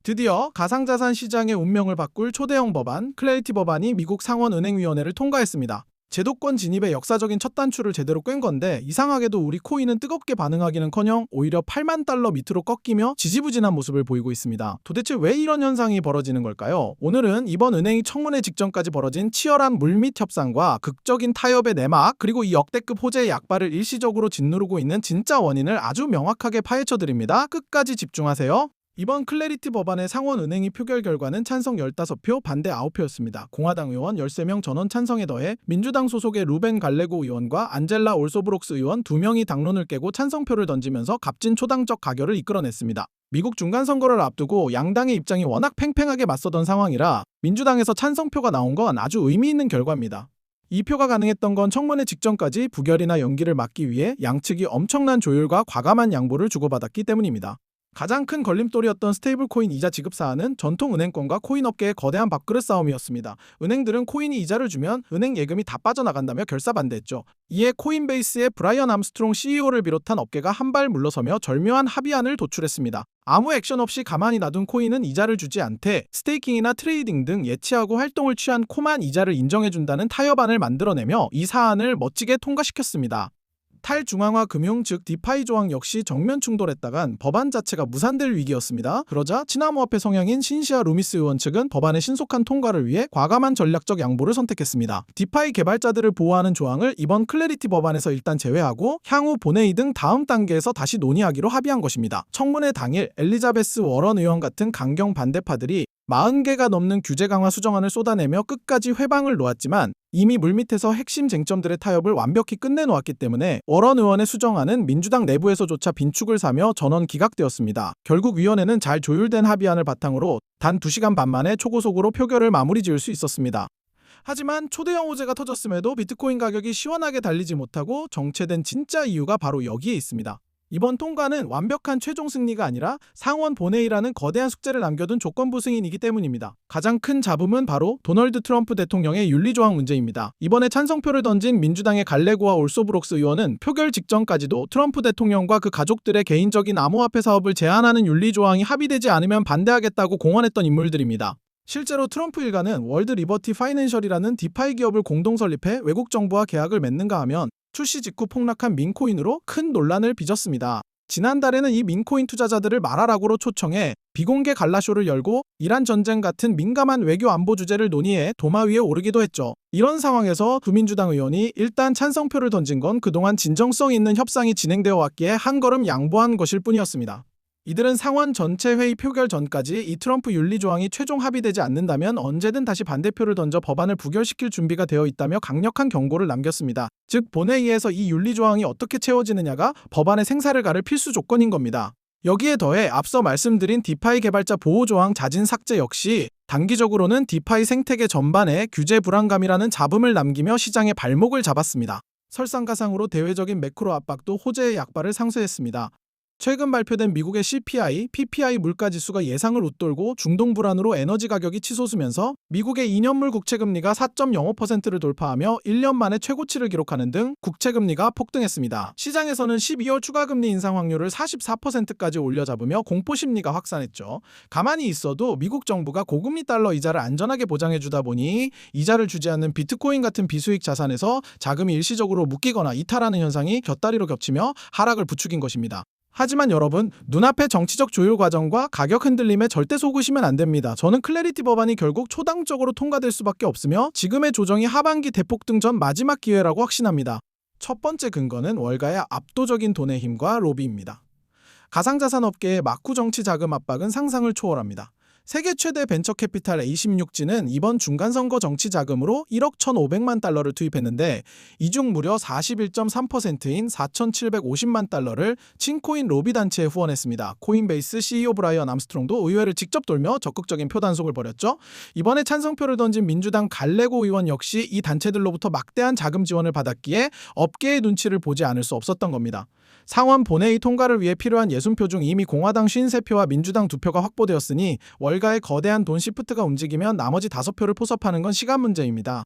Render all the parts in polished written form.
드디어 가상자산 시장의 운명을 바꿀 초대형 법안, 클래리티 법안이 미국 상원은행위원회를 통과했습니다. 제도권 진입의 역사적인 첫 단추를 제대로 꿰은 건데 이상하게도 우리 코인은 뜨겁게 반응하기는커녕 오히려 8만 달러 밑으로 꺾이며 지지부진한 모습을 보이고 있습니다. 도대체 왜 이런 현상이 벌어지는 걸까요? 오늘은 이번 은행이 청문회 직전까지 벌어진 치열한 물밑 협상과 극적인 타협의 내막, 그리고 이 역대급 호재의 약발을 일시적으로 짓누르고 있는 진짜 원인을 아주 명확하게 파헤쳐드립니다. 끝까지 집중하세요. 이번 클래리티 법안의 상원은행위 표결 결과는 찬성 15표, 반대 9표였습니다. 공화당 의원 13명 전원 찬성에 더해 민주당 소속의 루벤 갈레고 의원과 안젤라 올소브록스 의원 2명이 당론을 깨고 찬성표를 던지면서 값진 초당적 가결을 이끌어냈습니다. 미국 중간선거를 앞두고 양당의 입장이 워낙 팽팽하게 맞서던 상황이라 민주당에서 찬성표가 나온 건 아주 의미 있는 결과입니다. 이 표가 가능했던 건 청문회 직전까지 부결이나 연기를 막기 위해 양측이 엄청난 조율과 과감한 양보를 주고받았기 때문입니다. 가장 큰 걸림돌이었던 스테이블코인 이자 지급 사안은 전통 은행권과 코인업계의 거대한 밥그릇 싸움이었습니다. 은행들은 코인이 이자를 주면 은행 예금이 다 빠져나간다며 결사반대했죠. 이에 코인베이스의 브라이언 암스트롱 CEO를 비롯한 업계가 한 발 물러서며 절묘한 합의안을 도출했습니다. 아무 액션 없이 가만히 놔둔 코인은 이자를 주지 않되 스테이킹이나 트레이딩 등 예치하고 활동을 취한 코만 이자를 인정해준다는 타협안을 만들어내며 이 사안을 멋지게 통과시켰습니다. 탈중앙화 금융 즉 디파이 조항 역시 정면 충돌했다간 법안 자체가 무산될 위기였습니다. 그러자 친화모합회 성향인 신시아 루미스 의원 측은 법안의 신속한 통과를 위해 과감한 전략적 양보를 선택했습니다. 디파이 개발자들을 보호하는 조항을 이번 클래리티 법안에서 일단 제외하고 향후 본회의 등 다음 단계에서 다시 논의하기로 합의한 것입니다. 청문회 당일 엘리자베스 워런 의원 같은 강경 반대파들이 40개가 넘는 규제 강화 수정안을 쏟아내며 끝까지 회방을 놓았지만 이미 물밑에서 핵심 쟁점들의 타협을 완벽히 끝내놓았기 때문에 워런 의원의 수정안은 민주당 내부에서조차 빈축을 사며 전원 기각되었습니다. 결국 위원회는 잘 조율된 합의안을 바탕으로 단 2시간 반 만에 초고속으로 표결을 마무리 지을 수 있었습니다. 하지만 초대형 호재가 터졌음에도 비트코인 가격이 시원하게 달리지 못하고 정체된 진짜 이유가 바로 여기에 있습니다. 이번 통과는 완벽한 최종 승리가 아니라 상원 본회의라는 거대한 숙제를 남겨둔 조건부 승인이기 때문입니다. 가장 큰 잡음은 바로 도널드 트럼프 대통령의 윤리조항 문제입니다. 이번에 찬성표를 던진 민주당의 갈레고와 올소브록스 의원은 표결 직전까지도 트럼프 대통령과 그 가족들의 개인적인 암호화폐 사업을 제한하는 윤리조항이 합의되지 않으면 반대하겠다고 공언했던 인물들입니다. 실제로 트럼프 일가는 월드 리버티 파이낸셜이라는 디파이 기업을 공동 설립해 외국 정부와 계약을 맺는가 하면 출시 직후 폭락한 민코인으로 큰 논란을 빚었습니다. 지난달에는 이 민코인 투자자들을 말하라고로 초청해 비공개 갈라쇼를 열고 이란 전쟁 같은 민감한 외교 안보 주제를 논의해 도마 위에 오르기도 했죠. 이런 상황에서 구민주당 의원이 일단 찬성표를 던진 건 그동안 진정성 있는 협상이 진행되어 왔기에 한 걸음 양보한 것일 뿐이었습니다. 이들은 상원 전체 회의 표결 전까지 이 트럼프 윤리 조항이 최종 합의되지 않는다면 언제든 다시 반대표를 던져 법안을 부결시킬 준비가 되어 있다며 강력한 경고를 남겼습니다. 즉 본회의에서 이 윤리 조항이 어떻게 채워지느냐가 법안의 생사를 가를 필수 조건인 겁니다. 여기에 더해 앞서 말씀드린 디파이 개발자 보호 조항 자진 삭제 역시 단기적으로는 디파이 생태계 전반에 규제 불안감이라는 잡음을 남기며 시장의 발목을 잡았습니다. 설상가상으로 대외적인 매크로 압박도 호재의 약발을 상쇄했습니다. 최근 발표된 미국의 CPI, PPI 물가지수가 예상을 웃돌고 중동 불안으로 에너지 가격이 치솟으면서 미국의 2년물 국채금리가 4.05%를 돌파하며 1년 만에 최고치를 기록하는 등 국채금리가 폭등했습니다. 시장에서는 12월 추가금리 인상 확률을 44%까지 올려잡으며 공포심리가 확산했죠. 가만히 있어도 미국 정부가 고금리 달러 이자를 안전하게 보장해주다 보니 이자를 주지 않는 비트코인 같은 비수익 자산에서 자금이 일시적으로 묶이거나 이탈하는 현상이 곁다리로 겹치며 하락을 부추긴 것입니다. 하지만 여러분, 눈앞의 정치적 조율 과정과 가격 흔들림에 절대 속으시면 안 됩니다. 저는 클래리티 법안이 결국 초당적으로 통과될 수밖에 없으며 지금의 조정이 하반기 대폭등 전 마지막 기회라고 확신합니다. 첫 번째 근거는 월가의 압도적인 돈의 힘과 로비입니다. 가상자산 업계의 막후 정치 자금 압박은 상상을 초월합니다. 세계 최대 벤처캐피탈 A16G는 이번 중간선거 정치 자금으로 1억 1,500만 달러를 투입했는데 이 중 무려 41.3%인 4,750만 달러를 친코인 로비 단체에 후원했습니다. 코인베이스 CEO 브라이언 암스트롱도 의회를 직접 돌며 적극적인 표 단속을 벌였죠. 이번에 찬성표를 던진 민주당 갈레고 의원 역시 이 단체들로부터 막대한 자금 지원을 받았기에 업계의 눈치를 보지 않을 수 없었던 겁니다. 상원 본회의 통과를 위해 필요한 60표 중 이미 공화당 53표와 민주당 2표가 확보되었으니 월가의 거대한 돈 시프트가 움직이면 나머지 5표를 포섭하는 건 시간 문제입니다.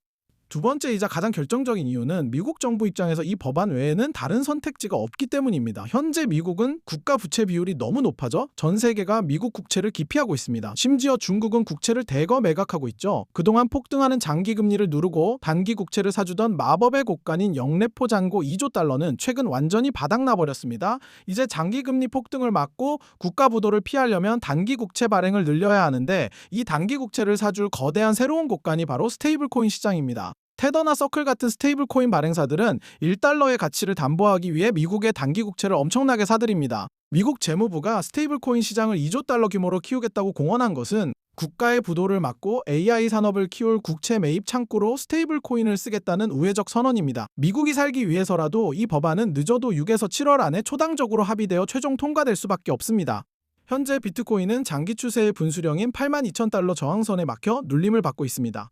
두 번째이자 가장 결정적인 이유는 미국 정부 입장에서 이 법안 외에는 다른 선택지가 없기 때문입니다. 현재 미국은 국가 부채 비율이 너무 높아져 전 세계가 미국 국채를 기피하고 있습니다. 심지어 중국은 국채를 대거 매각하고 있죠. 그동안 폭등하는 장기 금리를 누르고 단기 국채를 사주던 마법의 곡간인 영래포 잔고 2조 달러는 최근 완전히 바닥나 버렸습니다. 이제 장기 금리 폭등을 막고 국가 부도를 피하려면 단기 국채 발행을 늘려야 하는데 이 단기 국채를 사줄 거대한 새로운 곡간이 바로 스테이블 코인 시장입니다. 테더나 서클 같은 스테이블 코인 발행사들은 1달러의 가치를 담보하기 위해 미국의 단기 국채를 엄청나게 사들입니다. 미국 재무부가 스테이블 코인 시장을 2조 달러 규모로 키우겠다고 공언한 것은 국가의 부도를 막고 AI 산업을 키울 국채 매입 창구로 스테이블 코인을 쓰겠다는 우회적 선언입니다. 미국이 살기 위해서라도 이 법안은 늦어도 6에서 7월 안에 초당적으로 합의되어 최종 통과될 수밖에 없습니다. 현재 비트코인은 장기 추세의 분수령인 82,000달러 저항선에 막혀 눌림을 받고 있습니다.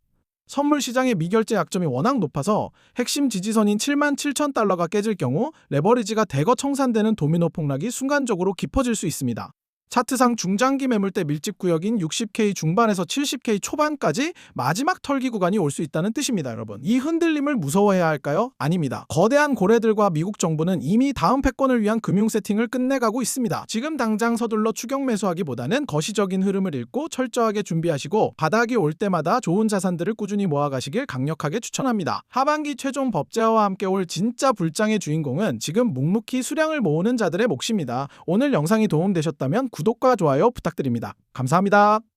선물 시장의 미결제 약점이 워낙 높아서 핵심 지지선인 77,000달러가 깨질 경우 레버리지가 대거 청산되는 도미노 폭락이 순간적으로 깊어질 수 있습니다. 차트상 중장기 매물대 밀집 구역인 60K 중반에서 70K 초반까지 마지막 털기 구간이 올 수 있다는 뜻입니다, 여러분. 이 흔들림을 무서워해야 할까요? 아닙니다. 거대한 고래들과 미국 정부는 이미 다음 패권을 위한 금융 세팅을 끝내가고 있습니다. 지금 당장 서둘러 추격 매수하기보다는 거시적인 흐름을 읽고 철저하게 준비하시고 바닥이 올 때마다 좋은 자산들을 꾸준히 모아가시길 강력하게 추천합니다. 하반기 최종 법제화와 함께 올 진짜 불장의 주인공은 지금 묵묵히 수량을 모으는 자들의 몫입니다. 오늘 영상이 도움되셨다면 구독과 좋아요 부탁드립니다. 감사합니다.